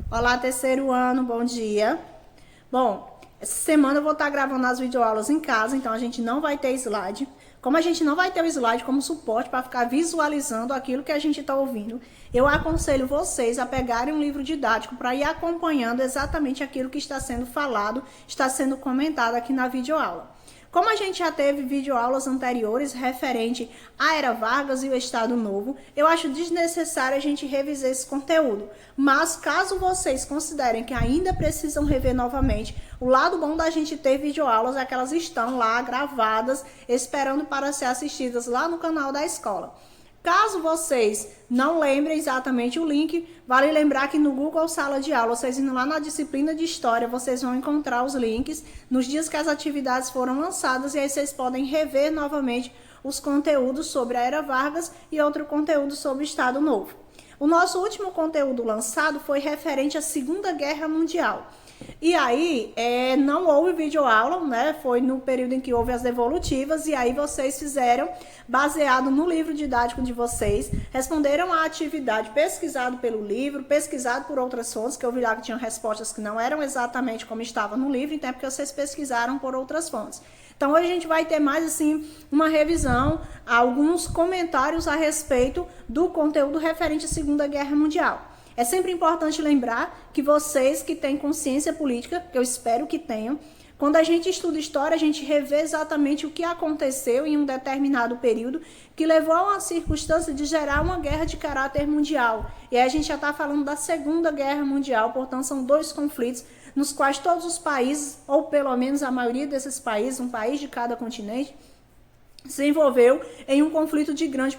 Olá, terceiro ano, bom dia. Bom, essa semana eu vou estar gravando as videoaulas em casa, então a gente não vai ter slide. Como a gente não vai ter o slide como suporte para ficar visualizando aquilo que a gente está ouvindo, eu aconselho vocês a pegarem um livro didático para ir acompanhando exatamente aquilo que está sendo falado, está sendo comentado aqui na videoaula. Como a gente já teve videoaulas anteriores referente à Era Vargas e o Estado Novo, eu acho desnecessário a gente revisar esse conteúdo. Mas caso vocês considerem que ainda precisam rever novamente, o lado bom da gente ter videoaulas é que elas estão lá gravadas, esperando para ser assistidas lá no canal da escola. Caso vocês não lembrem exatamente o link, vale lembrar que no Google Sala de Aula, vocês indo lá na disciplina de História, vocês vão encontrar os links nos dias que as atividades foram lançadas e aí vocês podem rever novamente os conteúdos sobre a Era Vargas e outro conteúdo sobre o Estado Novo. O nosso último conteúdo lançado foi referente à Segunda Guerra Mundial. E aí, não houve videoaula, né? Foi no período em que houve as devolutivas, e aí vocês fizeram, baseado no livro didático de vocês, responderam à atividade pesquisado pelo livro, pesquisado por outras fontes, que eu vi lá que tinham respostas que não eram exatamente como estava no livro, então é porque vocês pesquisaram por outras fontes. Então hoje a gente vai ter mais assim uma revisão, alguns comentários a respeito do conteúdo referente à Segunda Guerra Mundial. É sempre importante lembrar que vocês que têm consciência política, que eu espero que tenham, quando a gente estuda história, a gente revê exatamente o que aconteceu em um determinado período que levou a uma circunstância de gerar uma guerra de caráter mundial. E aí a gente já está falando da Segunda Guerra Mundial, portanto são dois conflitos nos quais todos os países, ou pelo menos a maioria desses países, um país de cada continente, se envolveu em um conflito de grandes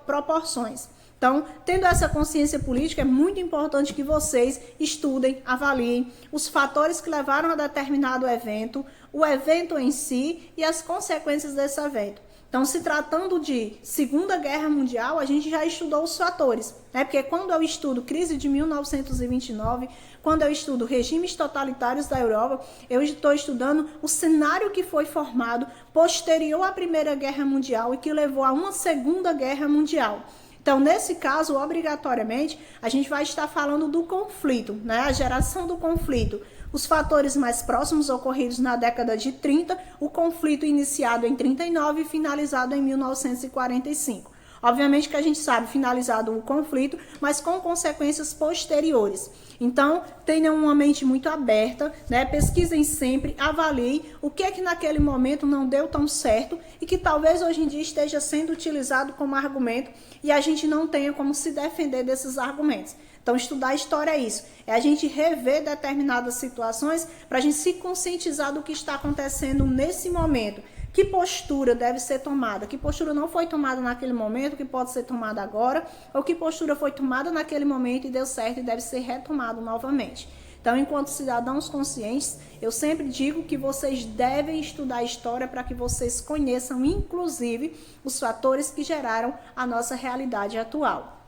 proporções. Então, tendo essa consciência política, é muito importante que vocês estudem, avaliem os fatores que levaram a determinado evento, o evento em si e as consequências desse evento. Então, se tratando de Segunda Guerra Mundial, a gente já estudou os fatores, né? Porque quando eu estudo crise de 1929, quando eu estudo regimes totalitários da Europa, eu estou estudando o cenário que foi formado posterior à Primeira Guerra Mundial e que levou a uma Segunda Guerra Mundial. Então, nesse caso, obrigatoriamente, a gente vai estar falando do conflito, né? A geração do conflito, os fatores mais próximos ocorridos na década de 30, o conflito iniciado em 39 e finalizado em 1945. Obviamente que a gente sabe finalizado o conflito, mas com consequências posteriores. Então, tenham uma mente muito aberta, né? Pesquisem sempre, avaliem o que é que naquele momento não deu tão certo e que talvez hoje em dia esteja sendo utilizado como argumento e a gente não tenha como se defender desses argumentos. Então, estudar a história é isso, é a gente rever determinadas situações para a gente se conscientizar do que está acontecendo nesse momento. Que postura deve ser tomada? Que postura não foi tomada naquele momento, que pode ser tomada agora? Ou que postura foi tomada naquele momento e deu certo e deve ser retomado novamente? Então, enquanto cidadãos conscientes, eu sempre digo que vocês devem estudar a história para que vocês conheçam, inclusive, os fatores que geraram a nossa realidade atual.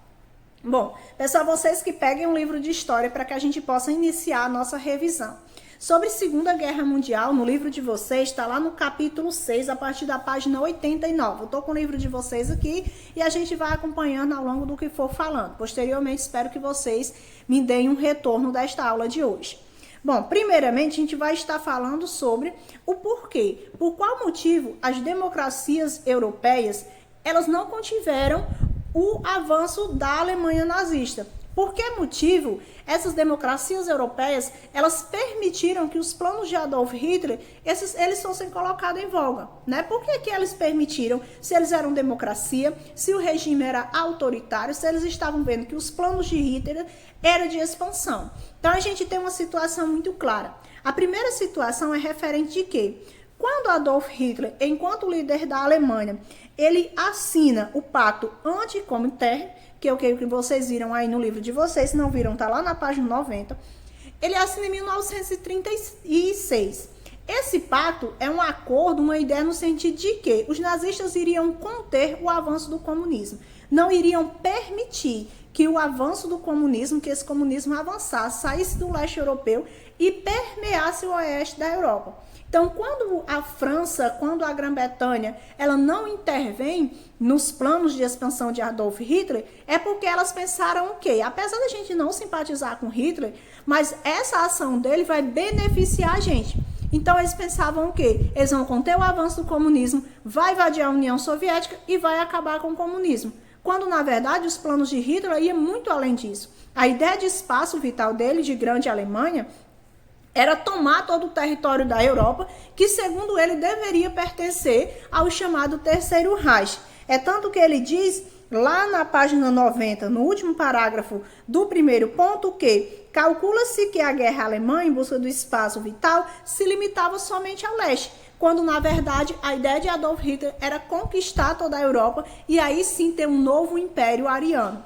Bom, pessoal, vocês que peguem um livro de história para que a gente possa iniciar a nossa revisão. Sobre Segunda Guerra Mundial, no livro de vocês, está lá no capítulo 6, a partir da página 89. Eu estou com o livro de vocês aqui e a gente vai acompanhando ao longo do que for falando. Posteriormente, espero que vocês me deem um retorno desta aula de hoje. Bom, primeiramente, a gente vai estar falando sobre o porquê. Por qual motivo as democracias europeias, elas não contiveram o avanço da Alemanha nazista? Por que motivo essas democracias europeias, elas permitiram que os planos de Adolf Hitler, eles fossem colocados em voga, né? Por que eles permitiram? Se eles eram democracia, se o regime era autoritário, se eles estavam vendo que os planos de Hitler eram de expansão. Então a gente tem uma situação muito clara. A primeira situação é referente de quê? Quando Adolf Hitler, enquanto líder da Alemanha, ele assina o pacto anti-Comintern, que é o que vocês viram aí no livro de vocês, se não viram, tá lá na página 90, ele assina em 1936. Esse pacto é um acordo, uma ideia no sentido de que os nazistas iriam conter o avanço do comunismo, não iriam permitir que o avanço do comunismo, que esse comunismo avançasse, saísse do leste europeu e permeasse o oeste da Europa. Então, quando a França, quando a Grã-Bretanha, ela não intervém nos planos de expansão de Adolf Hitler, é porque elas pensaram o quê? Apesar da gente não simpatizar com Hitler, mas essa ação dele vai beneficiar a gente. Então, eles pensavam o quê? Eles vão conter o avanço do comunismo, vai invadir a União Soviética e vai acabar com o comunismo. Quando, na verdade, os planos de Hitler iam muito além disso. A ideia de espaço vital dele, de grande Alemanha, era tomar todo o território da Europa, que, segundo ele, deveria pertencer ao chamado Terceiro Reich. É tanto que ele diz, lá na página 90, no último parágrafo do primeiro ponto, que calcula-se que a guerra alemã, em busca do espaço vital, se limitava somente ao leste, quando, na verdade, a ideia de Adolf Hitler era conquistar toda a Europa e aí sim ter um novo império ariano.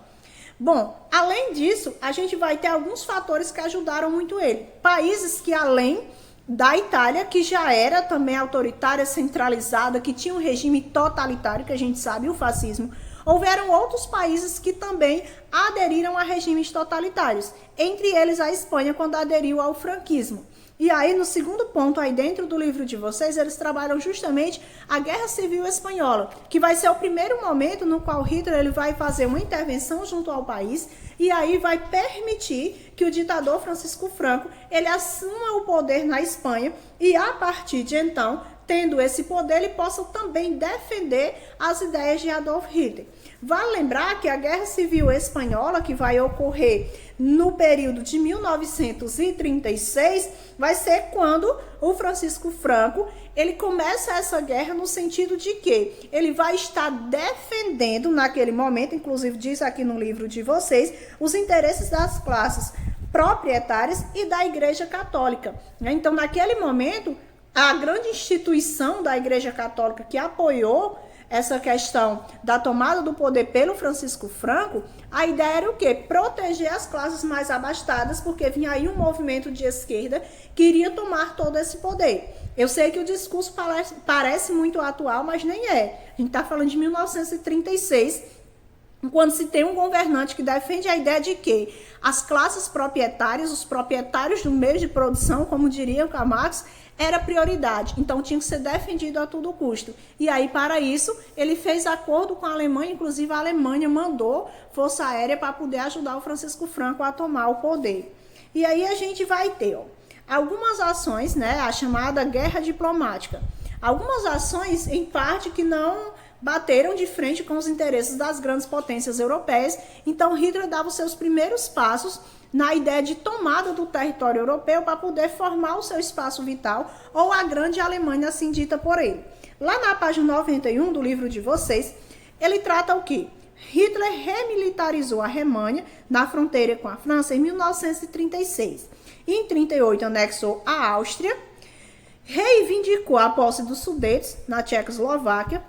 Bom, além disso, a gente vai ter alguns fatores que ajudaram muito ele. Países que, além da Itália, que já era também autoritária, centralizada, que tinha um regime totalitário, que a gente sabe, o fascismo, houveram outros países que também aderiram a regimes totalitários, entre eles a Espanha, quando aderiu ao franquismo. E aí, no segundo ponto, aí dentro do livro de vocês, eles trabalham justamente a Guerra Civil Espanhola, que vai ser o primeiro momento no qual Hitler ele vai fazer uma intervenção junto ao país e aí vai permitir que o ditador Francisco Franco ele assuma o poder na Espanha e, a partir de então, tendo esse poder, ele possa também defender as ideias de Adolf Hitler. Vale lembrar que a Guerra Civil Espanhola, que vai ocorrer no período de 1936, vai ser quando o Francisco Franco ele começa essa guerra no sentido de que ele vai estar defendendo, naquele momento, inclusive diz aqui no livro de vocês, os interesses das classes proprietárias e da Igreja Católica. Então, naquele momento, a grande instituição da Igreja Católica que apoiou essa questão da tomada do poder pelo Francisco Franco, a ideia era o quê? Proteger as classes mais abastadas, porque vinha aí um movimento de esquerda que iria tomar todo esse poder. Eu sei que o discurso parece muito atual, mas nem é. A gente está falando de 1936, quando se tem um governante que defende a ideia de que as classes proprietárias, os proprietários do meio de produção, como diria o Karl Marx, era prioridade, então tinha que ser defendido a todo custo. E aí, para isso, ele fez acordo com a Alemanha, inclusive a Alemanha mandou força aérea para poder ajudar o Francisco Franco a tomar o poder. E aí a gente vai ter algumas ações, né, a chamada guerra diplomática. Algumas ações, em parte, que não bateram de frente com os interesses das grandes potências europeias. Então, Hitler dava os seus primeiros passos na ideia de tomada do território europeu para poder formar o seu espaço vital, ou a grande Alemanha, assim dita por ele. Lá na página 91 do livro de vocês, ele trata o quê? Hitler remilitarizou a Alemanha na fronteira com a França em 1936. Em 1938, anexou a Áustria, reivindicou a posse dos Sudetos na Tchecoslováquia,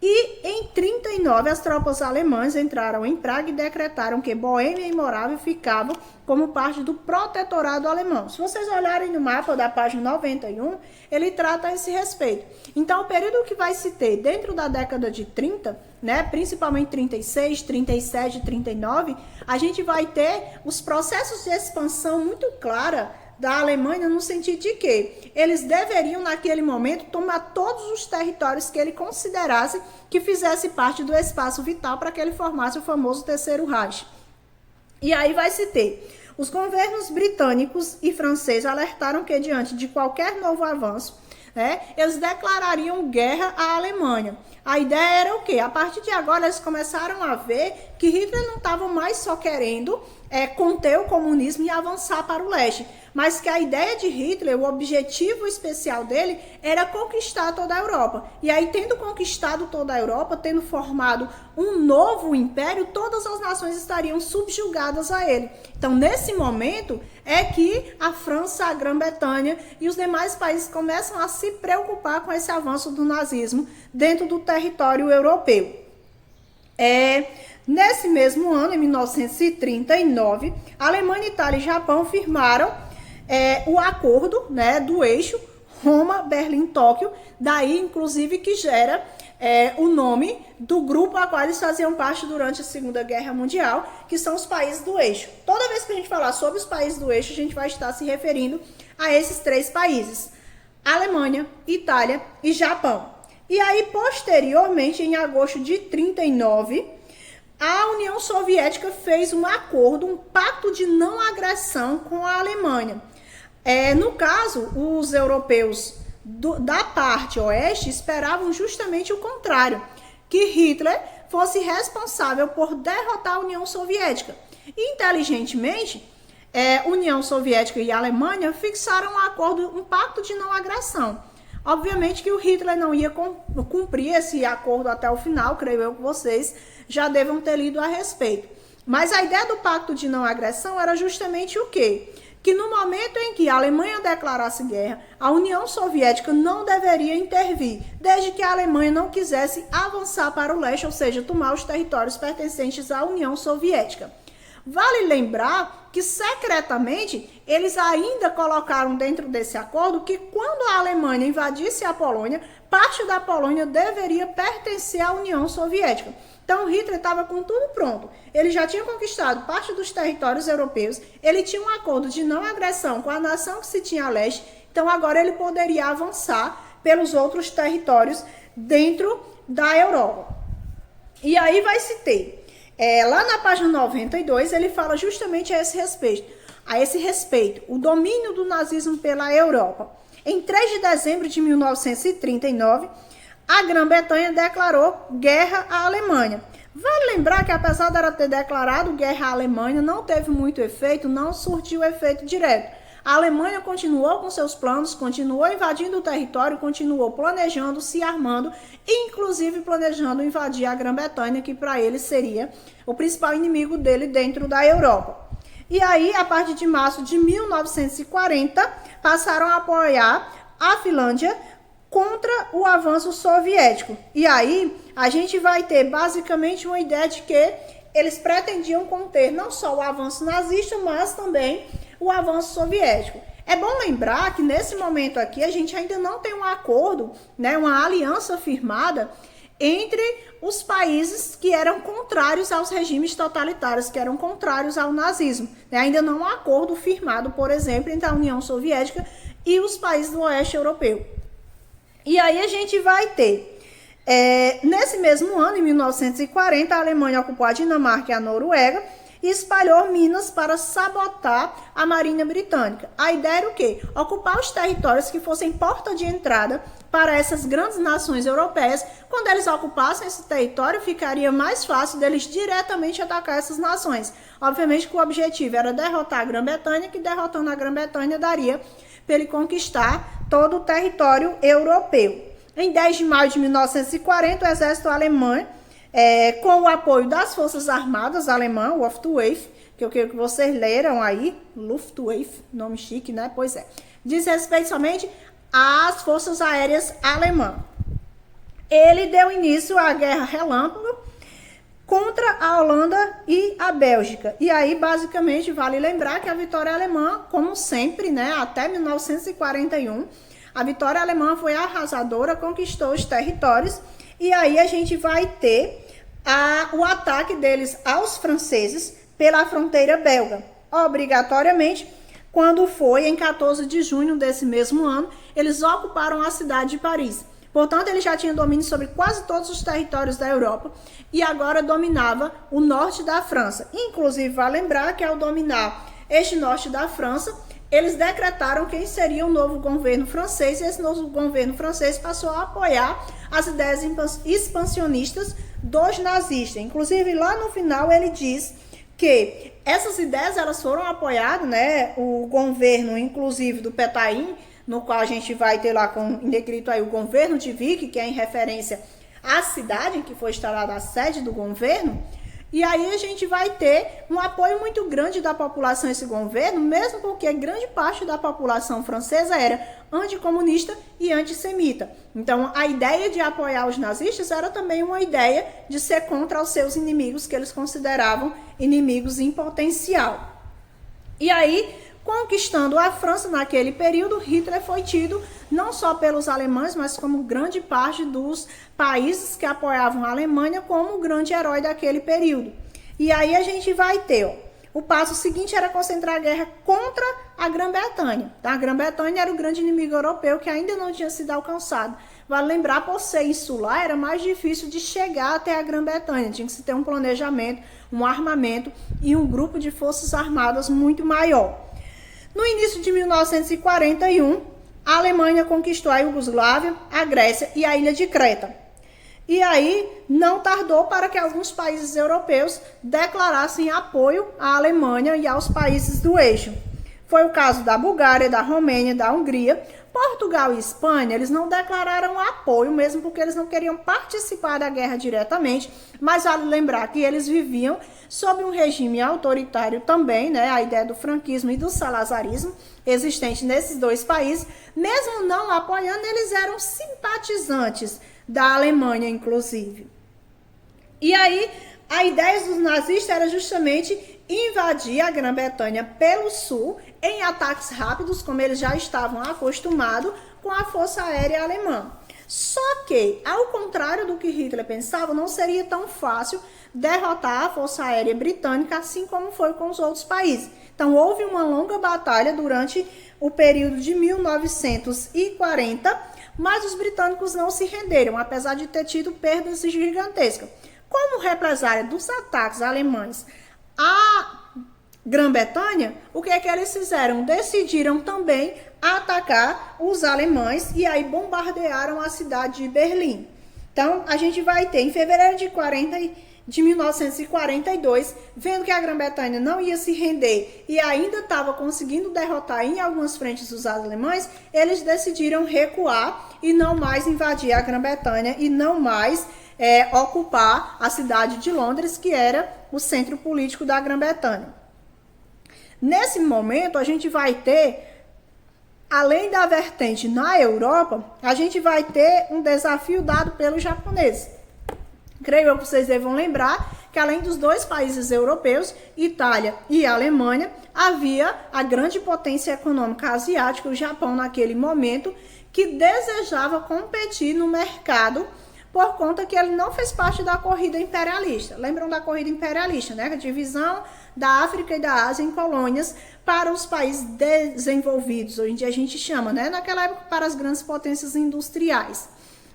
e em 1939 as tropas alemãs entraram em Praga e decretaram que Boêmia e Morávia ficavam como parte do protetorado alemão. Se vocês olharem no mapa da página 91, ele trata a esse respeito. Então, o período que vai se ter dentro da década de 30, né, principalmente 36, 37, 39, a gente vai ter os processos de expansão muito clara da Alemanha, no sentido de que eles deveriam, naquele momento, tomar todos os territórios que ele considerasse que fizesse parte do espaço vital para que ele formasse o famoso Terceiro Reich. E aí vai se ter. Os governos britânicos e franceses alertaram que, diante de qualquer novo avanço, né, eles declarariam guerra à Alemanha. A ideia era o quê? A partir de agora, eles começaram a ver que Hitler não estava mais só querendo conter o comunismo e avançar para o leste, mas que a ideia de Hitler, o objetivo especial dele, era conquistar toda a Europa. E aí, tendo conquistado toda a Europa, tendo formado um novo império, todas as nações estariam subjugadas a ele. Então, nesse momento, é que a França, a Grã-Bretanha e os demais países começam a se preocupar com esse avanço do nazismo dentro do território europeu. Nesse mesmo ano, em 1939, a Alemanha, Itália e Japão firmaram o acordo, né, do eixo Roma, Berlim, Tóquio, daí inclusive que gera o nome do grupo a qual eles faziam parte durante a Segunda Guerra Mundial, que são os países do eixo. Toda vez que a gente falar sobre os países do eixo, a gente vai estar se referindo a esses 3 países: Alemanha, Itália e Japão. E aí, posteriormente, em agosto de 1939, a União Soviética fez um acordo, um pacto de não agressão com a Alemanha. No caso, os europeus da parte oeste esperavam justamente o contrário, que Hitler fosse responsável por derrotar a União Soviética. Inteligentemente, União Soviética e Alemanha fixaram um acordo, um pacto de não agressão. Obviamente que o Hitler não ia cumprir esse acordo até o final, creio eu que vocês já devam ter lido a respeito. Mas a ideia do pacto de não agressão era justamente o quê? Que no momento em que a Alemanha declarasse guerra, a União Soviética não deveria intervir, desde que a Alemanha não quisesse avançar para o leste, ou seja, tomar os territórios pertencentes à União Soviética. Vale lembrar que, secretamente, eles ainda colocaram dentro desse acordo que quando a Alemanha invadisse a Polônia, parte da Polônia deveria pertencer à União Soviética. Então, Hitler estava com tudo pronto. Ele já tinha conquistado parte dos territórios europeus, ele tinha um acordo de não agressão com a nação que se tinha a leste, então agora ele poderia avançar pelos outros territórios dentro da Europa. E aí vai se ter, lá na página 92, ele fala justamente a esse respeito, o domínio do nazismo pela Europa. Em 3 de dezembro de 1939, a Grã-Bretanha declarou guerra à Alemanha. Vale lembrar que, apesar dela ter declarado guerra à Alemanha, não teve muito efeito, não surtiu efeito direto. A Alemanha continuou com seus planos, continuou invadindo o território, continuou planejando, se armando, inclusive planejando invadir a Grã-Bretanha, que para ele seria o principal inimigo dele dentro da Europa. E aí, a partir de março de 1940, passaram a apoiar a Finlândia contra o avanço soviético. E aí, a gente vai ter basicamente uma ideia de que eles pretendiam conter não só o avanço nazista, mas também o avanço soviético. É bom lembrar que nesse momento aqui a gente ainda não tem um acordo, né, uma aliança firmada entre os países que eram contrários aos regimes totalitários, que eram contrários ao nazismo. Ainda não há um acordo firmado, por exemplo, entre a União Soviética e os países do oeste europeu. E aí a gente vai ter, nesse mesmo ano, em 1940, a Alemanha ocupou a Dinamarca e a Noruega e espalhou minas para sabotar a Marinha Britânica. A ideia era o quê? Ocupar os territórios que fossem porta de entrada para essas grandes nações europeias. Quando eles ocupassem esse território, ficaria mais fácil deles diretamente atacar essas nações. Obviamente que o objetivo era derrotar a Grã-Bretanha, que derrotando a Grã-Bretanha daria para ele conquistar todo o território europeu. Em 10 de maio de 1940, o exército alemão, com o apoio das Forças Armadas alemãs, Luftwaffe, que eu quero que vocês leram aí, Luftwaffe, nome chique, né? Pois é. Diz respeito somente às Forças Aéreas Alemãs. Ele deu início à Guerra Relâmpago contra a Holanda e a Bélgica. E aí, basicamente, vale lembrar que a vitória alemã, como sempre, né, até 1941, a vitória alemã foi arrasadora, conquistou os territórios, e aí a gente vai ter o ataque deles aos franceses pela fronteira belga. Obrigatoriamente, quando foi em 14 de junho desse mesmo ano, eles ocuparam a cidade de Paris. Portanto, ele já tinha domínio sobre quase todos os territórios da Europa e agora dominava o norte da França. Inclusive, vale lembrar que ao dominar este norte da França, eles decretaram quem seria o novo governo francês, e esse novo governo francês passou a apoiar as ideias expansionistas dos nazistas. Inclusive, lá no final, ele diz que essas ideias elas foram apoiadas, né, o governo, inclusive, do Pétain, no qual a gente vai ter lá com negrito aí o governo de Vichy, que é em referência à cidade em que foi instalada a sede do governo. E aí a gente vai ter um apoio muito grande da população a esse governo, mesmo porque grande parte da população francesa era anticomunista e antissemita. Então, a ideia de apoiar os nazistas era também uma ideia de ser contra os seus inimigos, que eles consideravam inimigos em potencial. E aí, Conquistando a França naquele período, Hitler foi tido não só pelos alemães, mas como grande parte dos países que apoiavam a Alemanha como o grande herói daquele período. E aí a gente vai ter, ó, o passo seguinte era concentrar a guerra contra a Grã-Bretanha. A Grã-Bretanha era o grande inimigo europeu que ainda não tinha sido alcançado. Vale lembrar, por ser insular, era mais difícil de chegar até a Grã-Bretanha. Tinha que se ter um planejamento, um armamento e um grupo de forças armadas muito maior. No início de 1941, a Alemanha conquistou a Iugoslávia, a Grécia e a ilha de Creta. E aí, não tardou para que alguns países europeus declarassem apoio à Alemanha e aos países do eixo. Foi o caso da Bulgária, da Romênia, da Hungria. Portugal e Espanha, eles não declararam apoio, mesmo porque eles não queriam participar da guerra diretamente, mas vale lembrar que eles viviam sob um regime autoritário também, né? A ideia do franquismo e do salazarismo existente nesses dois países. Mesmo não apoiando, eles eram simpatizantes da Alemanha, inclusive. E aí, a ideia dos nazistas era justamente invadir a Grã-Bretanha pelo sul em ataques rápidos, como eles já estavam acostumados com a Força Aérea Alemã. Só que, ao contrário do que Hitler pensava, não seria tão fácil derrotar a Força Aérea Britânica, assim como foi com os outros países. Então, houve uma longa batalha durante o período de 1940, mas os britânicos não se renderam, apesar de ter tido perdas gigantescas. Como represália dos ataques alemães à Grã-Bretanha, o que é que eles fizeram? Decidiram também atacar os alemães e aí bombardearam a cidade de Berlim. Então, a gente vai ter, em fevereiro de 1942, vendo que a Grã-Bretanha não ia se render e ainda estava conseguindo derrotar em algumas frentes os alemães, eles decidiram recuar e não mais invadir a Grã-Bretanha e não mais ocupar a cidade de Londres, que era o centro político da Grã-Bretanha. Nesse momento, a gente vai ter, além da vertente na Europa, a gente vai ter um desafio dado pelos japoneses. Creio eu que vocês devam lembrar que além dos dois países europeus, Itália e Alemanha, havia a grande potência econômica asiática, o Japão naquele momento, que desejava competir no mercado por conta que ele não fez parte da corrida imperialista. Lembram da corrida imperialista, né? A divisão da África e da Ásia em colônias para os países desenvolvidos, hoje em dia a gente chama, né? Naquela época para as grandes potências industriais.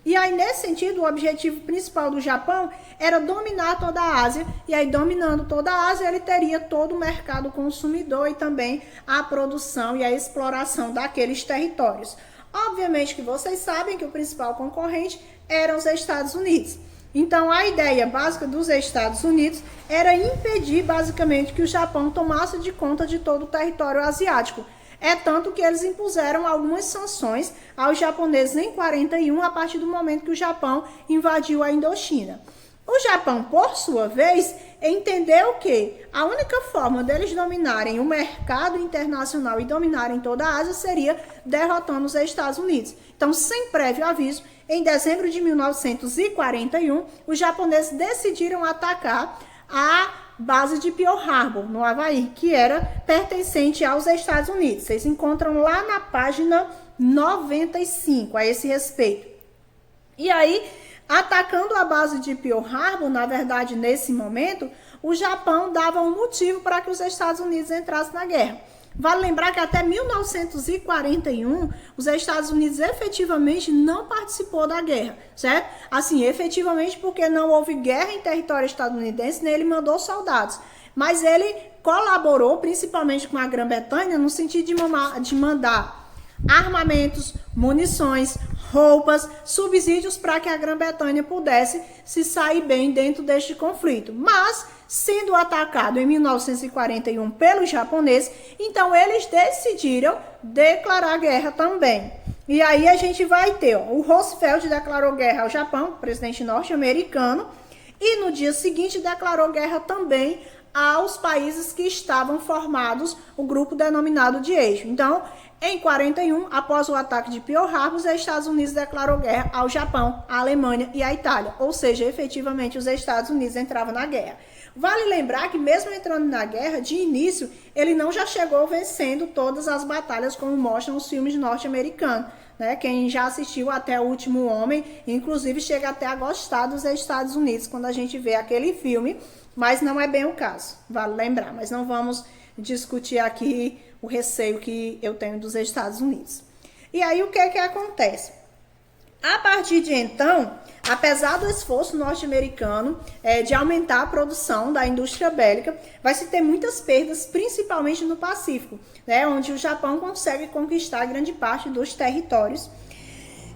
E aí, nesse sentido, o objetivo principal do Japão era dominar toda a Ásia, e aí, dominando toda a Ásia, ele teria todo o mercado consumidor e também a produção e a exploração daqueles territórios. Obviamente que vocês sabem que o principal concorrente eram os Estados Unidos. Então, a ideia básica dos Estados Unidos era impedir, basicamente, que o Japão tomasse de conta de todo o território asiático. É tanto que eles impuseram algumas sanções aos japoneses em 41, a partir do momento que o Japão invadiu a Indochina. O Japão, por sua vez, entendeu que a única forma deles dominarem o mercado internacional e dominarem toda a Ásia seria derrotando os Estados Unidos. Então, sem prévio aviso, em dezembro de 1941, os japoneses decidiram atacar a base de Pearl Harbor, no Havaí, que era pertencente aos Estados Unidos. Vocês encontram lá na página 95 a esse respeito. E aí, atacando a base de Pearl Harbor, na verdade, nesse momento, o Japão dava um motivo para que os Estados Unidos entrassem na guerra. Vale lembrar que até 1941, os Estados Unidos efetivamente não participou da guerra, certo? Assim, efetivamente porque não houve guerra em território estadunidense, nem ele mandou soldados. Mas ele colaborou principalmente com a Grã-Bretanha no sentido de mandar armamentos, munições, roupas, subsídios para que a Grã-Bretanha pudesse se sair bem dentro deste conflito. Mas, sendo atacado em 1941 pelos japoneses, então eles decidiram declarar guerra também. E aí a gente vai ter, o Roosevelt declarou guerra ao Japão, presidente norte-americano, e no dia seguinte declarou guerra também aos países que estavam formados, o grupo denominado de eixo. Então, em 41, após o ataque de Pearl Harbor, os Estados Unidos declarou guerra ao Japão, à Alemanha e à Itália. Ou seja, efetivamente, os Estados Unidos entravam na guerra. Vale lembrar que mesmo entrando na guerra, de início, ele não já chegou vencendo todas as batalhas como mostram os filmes norte-americanos. Né? Quem já assistiu até O Último Homem, inclusive chega até a gostar dos Estados Unidos quando a gente vê aquele filme, mas não é bem o caso, vale lembrar. Mas não vamos discutir aqui o receio que eu tenho dos Estados Unidos. E aí o que é que acontece? A partir de então, apesar do esforço norte-americano de aumentar a produção da indústria bélica, vai se ter muitas perdas, principalmente no Pacífico, né, onde o Japão consegue conquistar grande parte dos territórios.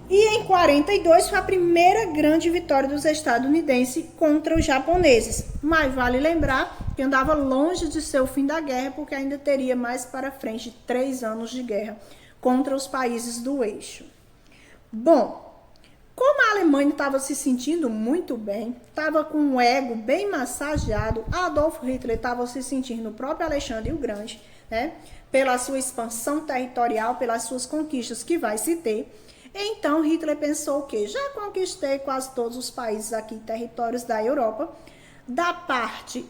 E em 42 foi a primeira grande vitória dos estadunidenses contra os japoneses. Mas vale lembrar que andava longe de ser o fim da guerra, porque ainda teria mais para frente 3 anos de guerra contra os países do eixo. Bom, como a Alemanha estava se sentindo muito bem, estava com o ego bem massageado, Adolf Hitler estava se sentindo o próprio Alexandre o Grande, né, pela sua expansão territorial, pelas suas conquistas que vai se ter. Então Hitler pensou que já conquistei quase todos os países aqui, territórios da Europa, da parte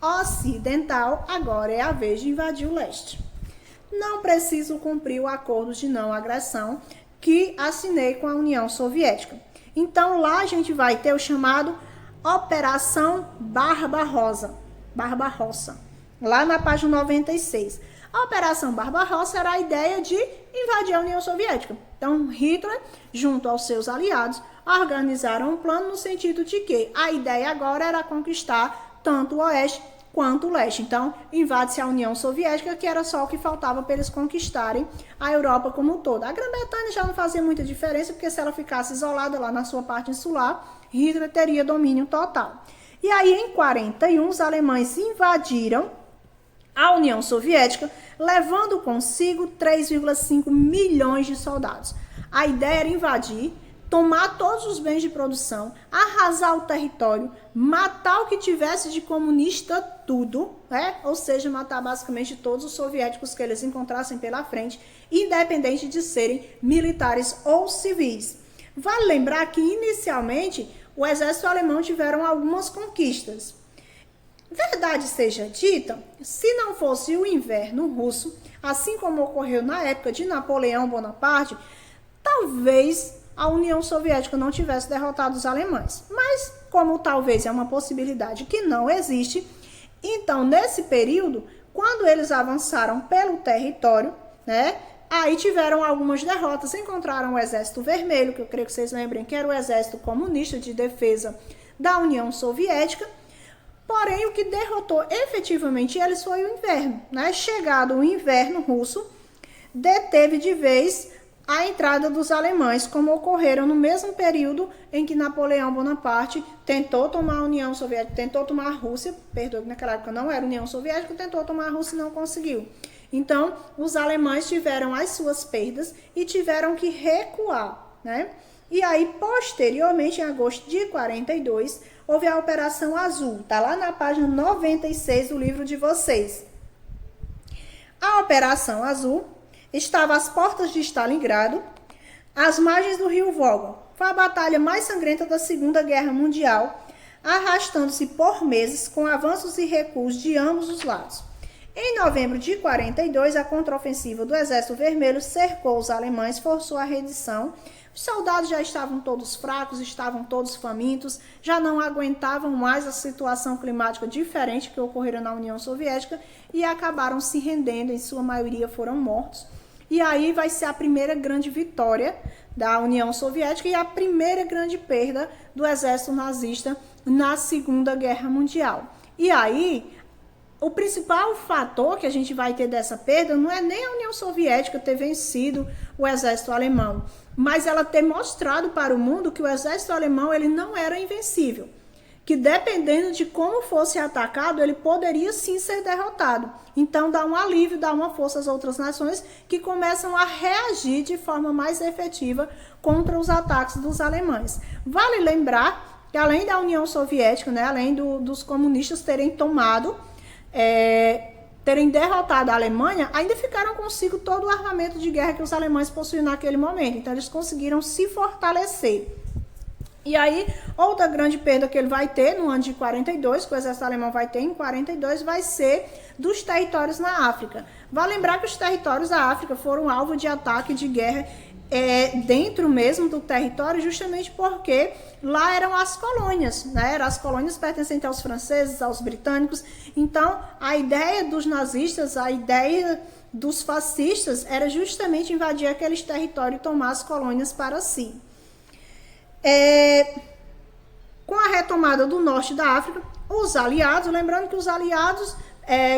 ocidental, agora é a vez de invadir o leste. Não preciso cumprir o acordo de não agressão que assinei com a União Soviética. Então lá a gente vai ter o chamado Operação Barbarossa, lá na página 96. A Operação Barbarossa era a ideia de invadir a União Soviética. Então Hitler, junto aos seus aliados, organizaram um plano no sentido de que a ideia agora era conquistar tanto o oeste quanto o leste. Então, invade-se a União Soviética, que era só o que faltava para eles conquistarem a Europa como um todo. A Grã-Bretanha já não fazia muita diferença, porque se ela ficasse isolada lá na sua parte insular, Hitler teria domínio total. E aí, em 41, os alemães invadiram a União Soviética, levando consigo 3,5 milhões de soldados. A ideia era invadir, tomar todos os bens de produção, arrasar o território, matar o que tivesse de comunista tudo, né? Ou seja, matar basicamente todos os soviéticos que eles encontrassem pela frente, independente de serem militares ou civis. Vale lembrar que, inicialmente, o exército alemão tiveram algumas conquistas. Verdade seja dita, se não fosse o inverno russo, assim como ocorreu na época de Napoleão Bonaparte, talvez a União Soviética não tivesse derrotado os alemães. Mas, como talvez é uma possibilidade que não existe, então, nesse período, quando eles avançaram pelo território, né, aí tiveram algumas derrotas, encontraram o Exército Vermelho, que eu creio que vocês lembrem que era o Exército Comunista de Defesa da União Soviética, porém, o que derrotou efetivamente eles foi o inverno, né? Chegado o inverno russo, deteve de vez a entrada dos alemães, como ocorreram no mesmo período em que Napoleão Bonaparte tentou tomar a União Soviética, tentou tomar a Rússia, perdoe que naquela época não era União Soviética, tentou tomar a Rússia e não conseguiu. Então, os alemães tiveram as suas perdas e tiveram que recuar, né? E aí, posteriormente, em agosto de 42, houve a Operação Azul, tá lá na página 96 do livro de vocês. A Operação Azul estava às portas de Stalingrado, às margens do rio Volga. Foi a batalha mais sangrenta da Segunda Guerra Mundial, arrastando-se por meses com avanços e recuos de ambos os lados. Em novembro de 42, a contraofensiva do Exército Vermelho cercou os alemães, forçou a rendição. Os soldados já estavam todos fracos, estavam todos famintos, já não aguentavam mais a situação climática diferente que ocorreu na União Soviética e acabaram se rendendo, em sua maioria foram mortos. E aí vai ser a primeira grande vitória da União Soviética e a primeira grande perda do exército nazista na Segunda Guerra Mundial. E aí, o principal fator que a gente vai ter dessa perda não é nem a União Soviética ter vencido o exército alemão, mas ela ter mostrado para o mundo que o exército alemão ele não era invencível, que dependendo de como fosse atacado, ele poderia sim ser derrotado. Então dá um alívio, dá uma força às outras nações que começam a reagir de forma mais efetiva contra os ataques dos alemães. Vale lembrar que além da União Soviética, né, além dos comunistas terem terem derrotado a Alemanha, ainda ficaram consigo todo o armamento de guerra que os alemães possuíam naquele momento. Então eles conseguiram se fortalecer. E aí, outra grande perda que ele vai ter no ano de 42, que o exército alemão vai ter em 42, vai ser dos territórios na África. Vale lembrar que os territórios da África foram alvo de ataque, de guerra, dentro mesmo do território, justamente porque lá eram as colônias, né? Eram as colônias pertencentes aos franceses, aos britânicos. Então, a ideia dos nazistas, a ideia dos fascistas era justamente invadir aqueles territórios e tomar as colônias para si. Com a retomada do norte da África, os aliados, lembrando que os aliados,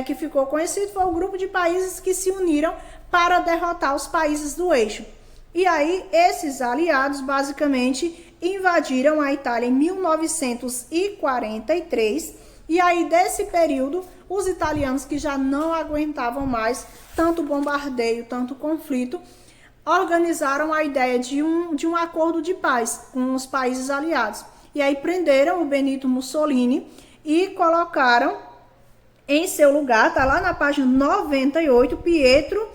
que ficou conhecido, foi o grupo de países que se uniram para derrotar os países do eixo. E aí, esses aliados, basicamente, invadiram a Itália em 1943. E aí, desse período, os italianos que já não aguentavam mais tanto bombardeio, tanto conflito, organizaram a ideia de um acordo de paz com os países aliados. E aí prenderam o Benito Mussolini e colocaram em seu lugar, tá lá na página 98, Pietro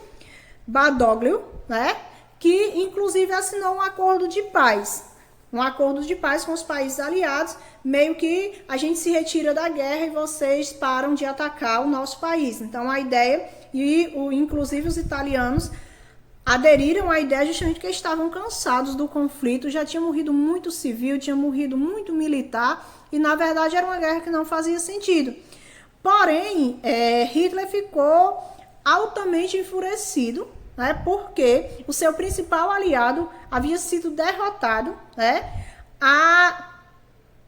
Badoglio, né? Que inclusive assinou um acordo de paz. Um acordo de paz com os países aliados, meio que a gente se retira da guerra e vocês param de atacar o nosso país. Então a ideia, inclusive os italianos, aderiram à ideia justamente porque estavam cansados do conflito, já tinha morrido muito civil, tinha morrido muito militar, e na verdade era uma guerra que não fazia sentido. Porém, Hitler ficou altamente enfurecido, né, porque o seu principal aliado havia sido derrotado, né? A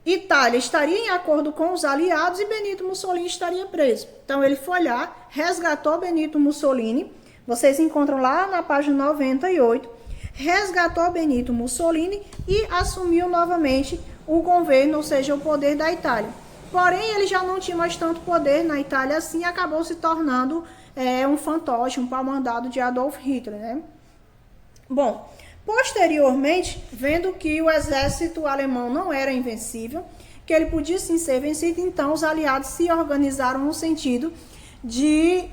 Itália estaria em acordo com os aliados e Benito Mussolini estaria preso. Então ele foi lá, resgatou Benito Mussolini, vocês encontram lá na página 98, resgatou Benito Mussolini e assumiu novamente o governo, ou seja, o poder da Itália. Porém, ele já não tinha mais tanto poder na Itália assim, acabou se tornando um fantoche, um pau-mandado de Adolf Hitler, né? Bom, posteriormente, vendo que o exército alemão não era invencível, que ele podia sim ser vencido, então os aliados se organizaram no sentido de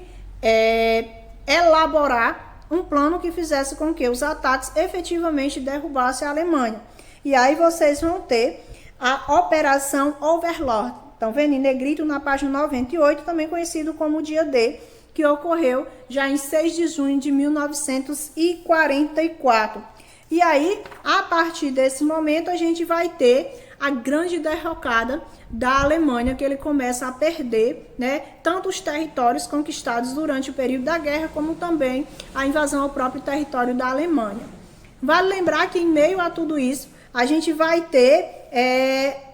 elaborar um plano que fizesse com que os ataques efetivamente derrubassem a Alemanha. E aí vocês vão ter a Operação Overlord. Estão vendo em negrito na página 98, também conhecido como Dia D, que ocorreu já em 6 de junho de 1944. E aí, a partir desse momento, a gente vai ter a grande derrocada da Alemanha, que ele começa a perder, né, tanto os territórios conquistados durante o período da guerra, como também a invasão ao próprio território da Alemanha. Vale lembrar que em meio a tudo isso, a gente vai ter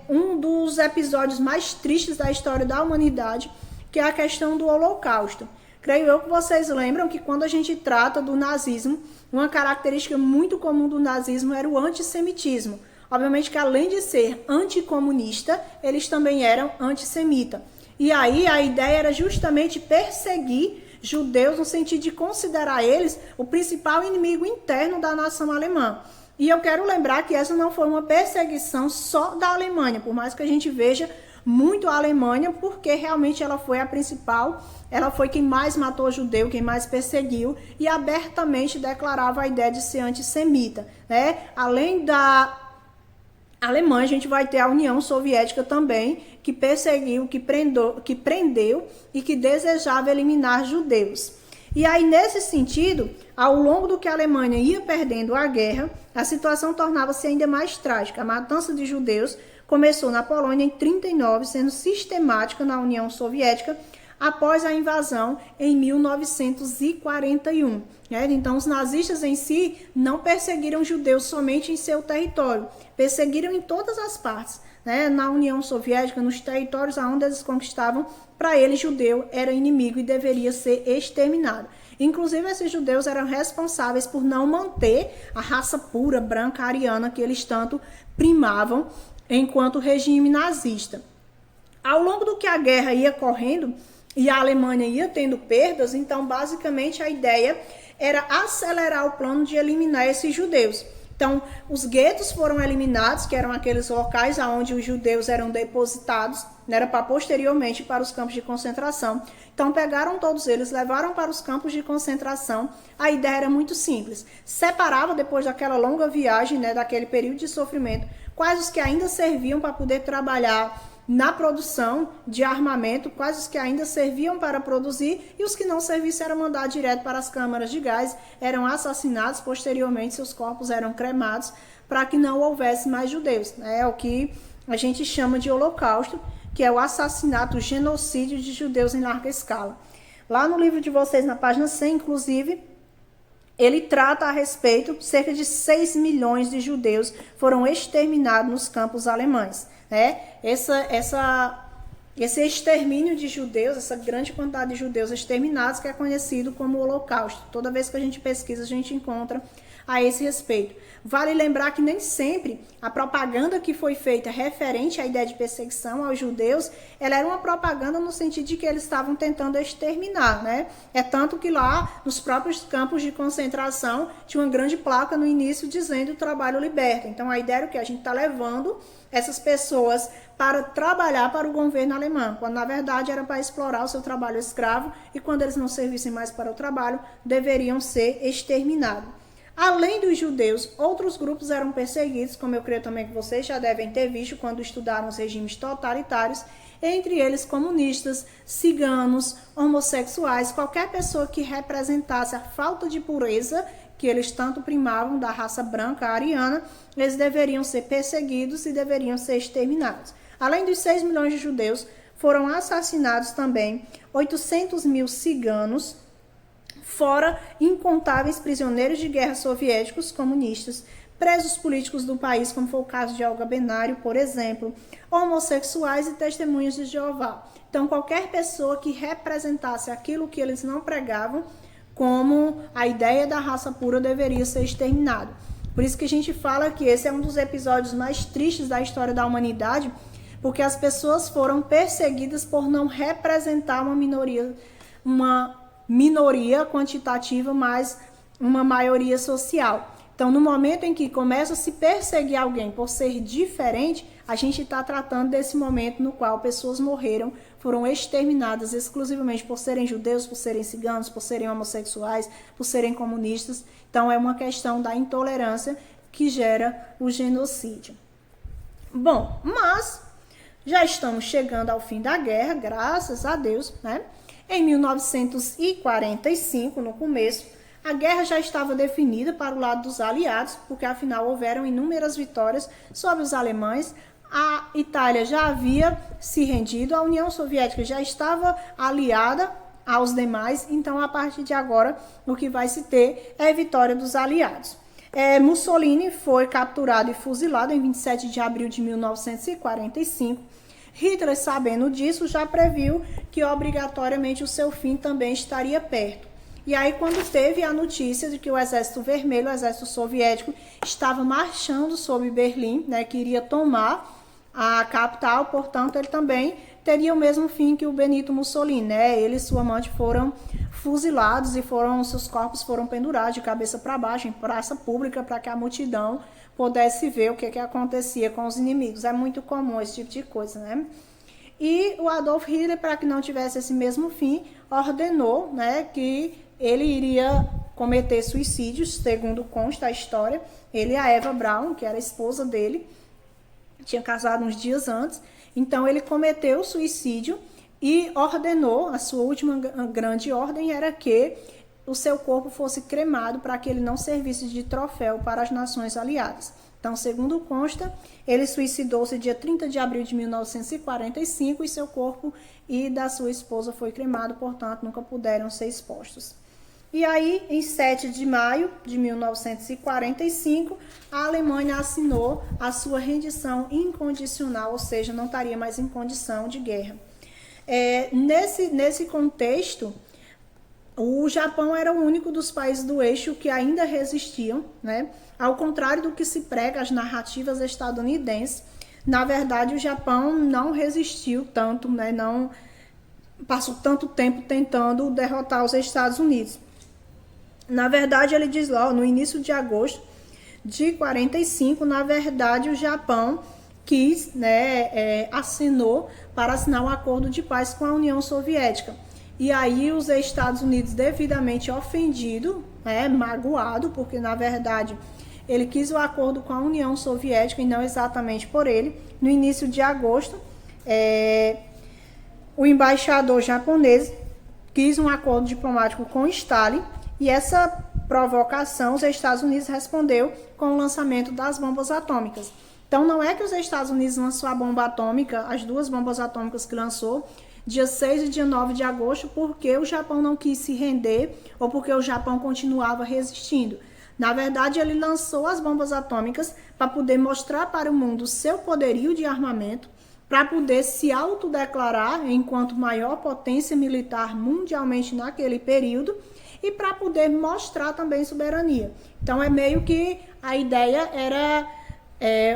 um dos episódios mais tristes da história da humanidade, que é a questão do Holocausto. Creio eu que vocês lembram que quando a gente trata do nazismo, uma característica muito comum do nazismo era o antissemitismo. Obviamente que além de ser anticomunista, eles também eram antissemitas. E aí a ideia era justamente perseguir judeus no sentido de considerar eles o principal inimigo interno da nação alemã. E eu quero lembrar que essa não foi uma perseguição só da Alemanha, por mais que a gente veja muito a Alemanha, porque realmente ela foi a principal, ela foi quem mais matou judeu, quem mais perseguiu e abertamente declarava a ideia de ser antissemita, né? Além da Alemanha, a gente vai ter a União Soviética também, que perseguiu, que prendeu e que desejava eliminar judeus. E aí, nesse sentido, ao longo do que a Alemanha ia perdendo a guerra, a situação tornava-se ainda mais trágica. A matança de judeus começou na Polônia em 1939, sendo sistemática na União Soviética após a invasão em 1941. Então, os nazistas em si não perseguiram judeus somente em seu território, perseguiram em todas as partes. Na União Soviética, nos territórios onde eles conquistavam, para eles judeu era inimigo e deveria ser exterminado. Inclusive, esses judeus eram responsáveis por não manter a raça pura, branca, ariana, que eles tanto primavam enquanto regime nazista. Ao longo do que a guerra ia correndo e a Alemanha ia tendo perdas, então basicamente a ideia era acelerar o plano de eliminar esses judeus. Então, os guetos foram eliminados, que eram aqueles locais onde os judeus eram depositados, né, era para posteriormente para os campos de concentração. Então, pegaram todos eles, levaram para os campos de concentração. A ideia era muito simples. Separava, depois daquela longa viagem, né, daquele período de sofrimento, quais os que ainda serviam para poder trabalhar na produção de armamento, quais os que ainda serviam para produzir, e os que não servissem eram mandados direto para as câmaras de gás, eram assassinados, posteriormente seus corpos eram cremados, para que não houvesse mais judeus. É o que a gente chama de holocausto, que é o assassinato, o genocídio de judeus em larga escala. Lá no livro de vocês, na página 100, inclusive, ele trata a respeito, cerca de 6 milhões de judeus foram exterminados nos campos alemães. Esse extermínio de judeus, essa grande quantidade de judeus exterminados, que é conhecido como Holocausto. Toda vez que a gente pesquisa, a gente encontra a esse respeito. Vale lembrar que nem sempre a propaganda que foi feita referente à ideia de perseguição aos judeus, ela era uma propaganda no sentido de que eles estavam tentando exterminar, né? É tanto que lá, nos próprios campos de concentração, tinha uma grande placa no início dizendo o trabalho liberta. Então, a ideia era que a gente está levando essas pessoas para trabalhar para o governo alemão, quando na verdade era para explorar o seu trabalho escravo, e quando eles não servissem mais para o trabalho, deveriam ser exterminados. Além dos judeus, outros grupos eram perseguidos, como eu creio também que vocês já devem ter visto quando estudaram os regimes totalitários, entre eles comunistas, ciganos, homossexuais, qualquer pessoa que representasse a falta de pureza que eles tanto primavam da raça branca ariana, eles deveriam ser perseguidos e deveriam ser exterminados. Além dos 6 milhões de judeus, foram assassinados também 800 mil ciganos, fora incontáveis prisioneiros de guerra soviéticos comunistas, presos políticos do país, como foi o caso de Olga Benário, por exemplo, homossexuais e testemunhas de Jeová. Então, qualquer pessoa que representasse aquilo que eles não pregavam, como a ideia da raça pura, deveria ser exterminado. Por isso que a gente fala que esse é um dos episódios mais tristes da história da humanidade, porque as pessoas foram perseguidas por não representar uma minoria quantitativa, mas uma maioria social. Então, no momento em que começa a se perseguir alguém por ser diferente, a gente está tratando desse momento no qual pessoas morreram, foram exterminadas exclusivamente por serem judeus, por serem ciganos, por serem homossexuais, por serem comunistas. Então, é uma questão da intolerância que gera o genocídio. Bom, mas já estamos chegando ao fim da guerra, graças a Deus, né? Em 1945, no começo, a guerra já estava definida para o lado dos aliados, porque afinal houveram inúmeras vitórias sobre os alemães. A Itália já havia se rendido, a União Soviética já estava aliada aos demais, então a partir de agora o que vai se ter é a vitória dos aliados. Mussolini foi capturado e fuzilado em 27 de abril de 1945. Hitler, sabendo disso, já previu que obrigatoriamente o seu fim também estaria perto. E aí, quando teve a notícia de que o Exército Vermelho, o Exército Soviético, estava marchando sobre Berlim, né, que iria tomar a capital, portanto, ele também teria o mesmo fim que o Benito Mussolini, né? Ele e sua amante foram fuzilados e seus corpos foram pendurados de cabeça para baixo em praça pública para que a multidão pudesse ver o que acontecia com os inimigos. É muito comum esse tipo de coisa, né? E o Adolf Hitler, para que não tivesse esse mesmo fim, ordenou, né, que ele iria cometer suicídios, segundo consta a história. Ele e a Eva Braun, que era a esposa dele, tinha casado uns dias antes. Então, ele cometeu suicídio e ordenou, a sua última grande ordem era que o seu corpo fosse cremado para que ele não servisse de troféu para as nações aliadas. Então, segundo consta, ele suicidou-se dia 30 de abril de 1945 e seu corpo e da sua esposa foi cremado, portanto, nunca puderam ser expostos. E aí, em 7 de maio de 1945, a Alemanha assinou a sua rendição incondicional, ou seja, não estaria mais em condição de guerra. Nesse contexto, o Japão era o único dos países do eixo que ainda resistiam, né? Ao contrário do que se prega as narrativas estadunidenses, na verdade o Japão não resistiu tanto, né? Não passou tanto tempo tentando derrotar os Estados Unidos. Na verdade, ele diz lá, no início de agosto de 45, na verdade, o Japão quis, né, assinou para assinar um acordo de paz com a União Soviética. E aí os Estados Unidos, devidamente ofendido, magoado, porque na verdade ele quis o acordo com a União Soviética e não exatamente por ele. No início de agosto, o embaixador japonês quis um acordo diplomático com Stalin, e essa provocação os Estados Unidos respondeu com o lançamento das bombas atômicas. Então não é que os Estados Unidos lançou a bomba atômica, as duas bombas atômicas que lançou, dia 6 e dia 9 de agosto, porque o Japão não quis se render ou porque o Japão continuava resistindo. Na verdade, ele lançou as bombas atômicas para poder mostrar para o mundo o seu poderio de armamento, para poder se autodeclarar enquanto maior potência militar mundialmente naquele período e para poder mostrar também soberania. Então, é meio que a ideia era...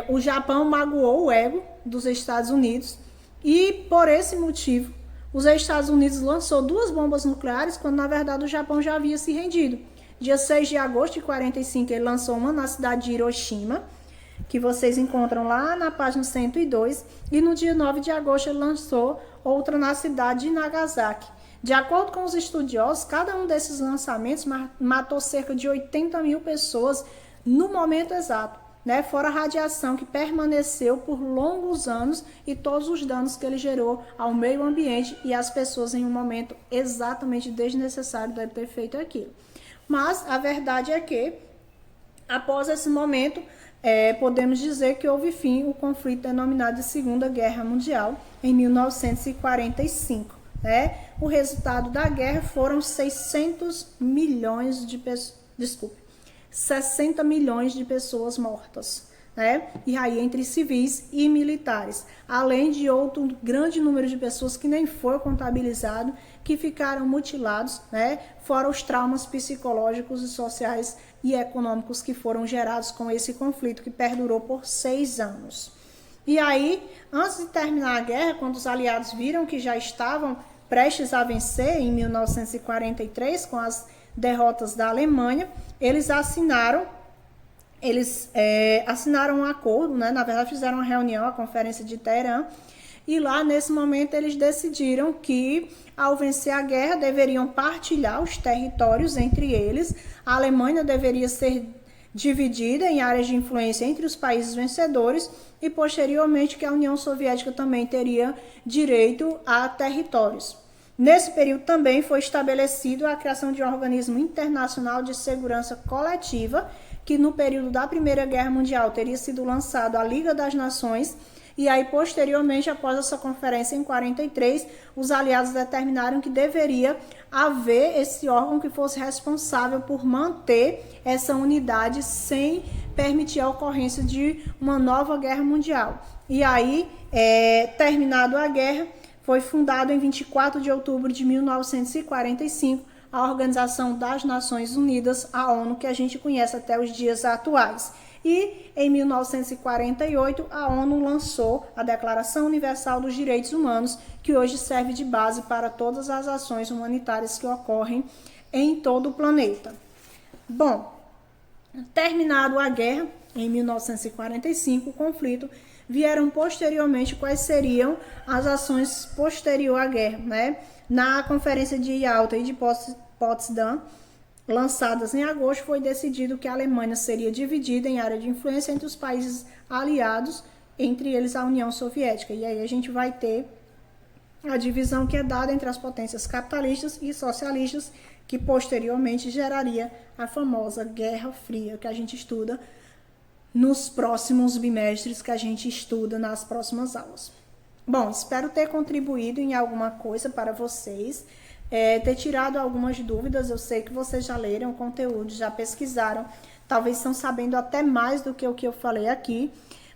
o Japão magoou o ego dos Estados Unidos e, por esse motivo, os Estados Unidos lançou duas bombas nucleares quando, na verdade, o Japão já havia se rendido. Dia 6 de agosto de 45, ele lançou uma na cidade de Hiroshima, que vocês encontram lá na página 102, e no dia 9 de agosto ele lançou outra na cidade de Nagasaki. De acordo com os estudiosos, cada um desses lançamentos matou cerca de 80 mil pessoas no momento exato, né? Fora a radiação que permaneceu por longos anos e todos os danos que ele gerou ao meio ambiente e às pessoas em um momento exatamente desnecessário deve ter feito aquilo. Mas a verdade é que, após esse momento, podemos dizer que houve fim o conflito denominado de Segunda Guerra Mundial, em 1945. O resultado da guerra foram 60 milhões de pessoas mortas, E aí entre civis e militares, além de outro grande número de pessoas que nem foi contabilizado, que ficaram mutilados, fora os traumas psicológicos e sociais e econômicos que foram gerados com esse conflito que perdurou por 6 anos. E aí, antes de terminar a guerra, quando os aliados viram que já estavam prestes a vencer em 1943 com as derrotas da Alemanha, eles assinaram um acordo, Na verdade, fizeram uma reunião, a Conferência de Teherã, e lá, nesse momento, eles decidiram que, ao vencer a guerra, deveriam partilhar os territórios entre eles. A Alemanha deveria ser dividida em áreas de influência entre os países vencedores e, posteriormente, que a União Soviética também teria direito a territórios. Nesse período também foi estabelecido a criação de um organismo internacional de segurança coletiva, que no período da Primeira Guerra Mundial teria sido lançado a Liga das Nações, e aí posteriormente, após essa conferência em 43, os aliados determinaram que deveria haver esse órgão que fosse responsável por manter essa unidade sem permitir a ocorrência de uma nova guerra mundial. E aí, terminado a guerra, foi fundado em 24 de outubro de 1945 a Organização das Nações Unidas, a ONU, que a gente conhece até os dias atuais. E em 1948 a ONU lançou a Declaração Universal dos Direitos Humanos, que hoje serve de base para todas as ações humanitárias que ocorrem em todo o planeta. Bom, terminado a guerra, em 1945, o conflito, vieram posteriormente quais seriam as ações posterior à guerra, Na Conferência de Yalta e de Potsdam, lançadas em agosto, foi decidido que a Alemanha seria dividida em área de influência entre os países aliados, entre eles a União Soviética. E aí a gente vai ter a divisão que é dada entre as potências capitalistas e socialistas, que posteriormente geraria a famosa Guerra Fria, que a gente estuda nos próximos bimestres, que a gente estuda nas próximas aulas. Bom, espero ter contribuído em alguma coisa para vocês, ter tirado algumas dúvidas. Eu sei que vocês já leram o conteúdo, já pesquisaram, talvez estão sabendo até mais do que o que eu falei aqui,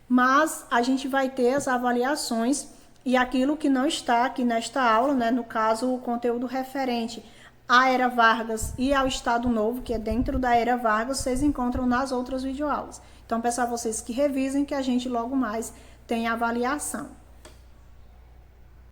mas a gente vai ter as avaliações e aquilo que não está aqui nesta aula, no caso, o conteúdo referente à Era Vargas e ao Estado Novo, que é dentro da Era Vargas, vocês encontram nas outras videoaulas. Então, peço a vocês que revisem, que a gente logo mais tem avaliação.